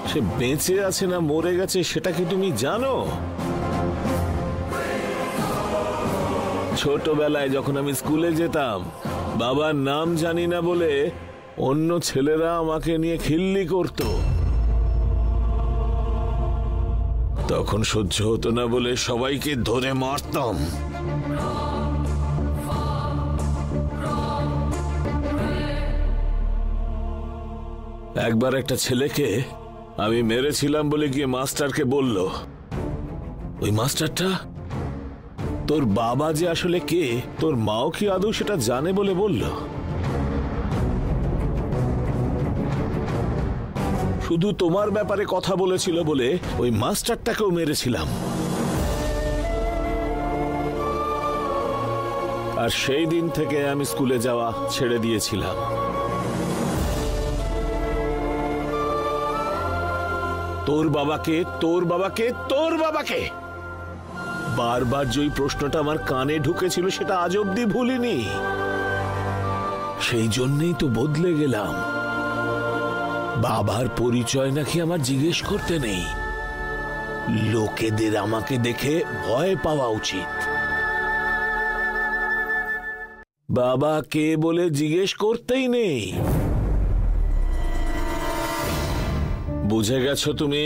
সে বেঁচে আছে না মরে গেছে সেটা কি তুমি জানো? ছোটবেলায় যখন আমি স্কুলে যেতাম, বাবার নাম জানি না বলে অন্য ছেলেরা আমাকে নিয়ে খিল্লি করত। তখন সহ্য হতো না বলে সবাইকে ধরে মারতাম। একবার একটা ছেলেকে আমি মেরেছিলাম বলে গিয়ে মাস্টারকে বলল, ওই মাস্টারটা তোর বাবা যে আসলে কে, তোর মাও কি আদৌ সেটা জানে বলে বলল। শুধু তোমার ব্যাপারে কথা বলেছিল বলে ওই মাস্টারটাকেও মেরেছিলাম। আর সেই দিন থেকে আমি স্কুলে যাওয়া ছেড়ে দিয়েছিলাম। তোর বাবাকে, তোর বাবাকে, তোর বাবাকে বারবার যে প্রশ্নটা আমার কানে ঢুকেছিল সেটা আজ অব্দি ভুলিনি। সেই জন্যই তো বদলে গেলাম। বাবার পরিচয় নাকি আমার জিজ্ঞেস করতে নেই, লোকেদের আমাকে দেখে ভয় পাওয়া উচিত। বাবা কে বলে জিজ্ঞেস করতেই নেই। বুঝে গেছো তুমি?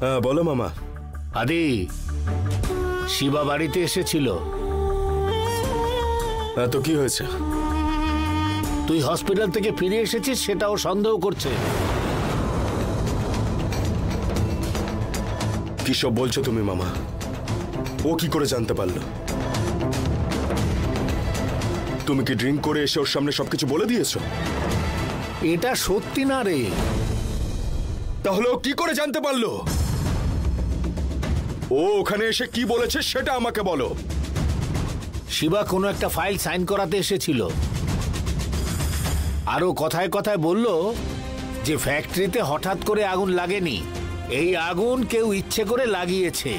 হ্যাঁ বলো মামা। আদি, শিবা বাড়িতে এসেছিল। হ্যাঁ তো কি হয়েছে? তুই হসপিটাল থেকে ফিরে এসেছিস সেটাও সন্দেহ করছে। কি সব বলছো তুমি মামা? ও কি করে জানতে পারলো? তুমি কি ড্রিঙ্ক করে এসে ওর সামনে সবকিছু বলে দিয়েছো? এটা সত্যি না রে। তাহলে ও কি করে জানতে পারলো? ও ওখানে এসে কি বলেছে সেটা আমাকে বলো। শিবা কোনো একটা ফাইল সাইন করাতে এসেছিল। আরো কথায় কথায় বলল যে ফ্যাক্টরিতে হঠাৎ করে আগুন লাগেনি, এই আগুন কেউ ইচ্ছে করে লাগিয়েছে।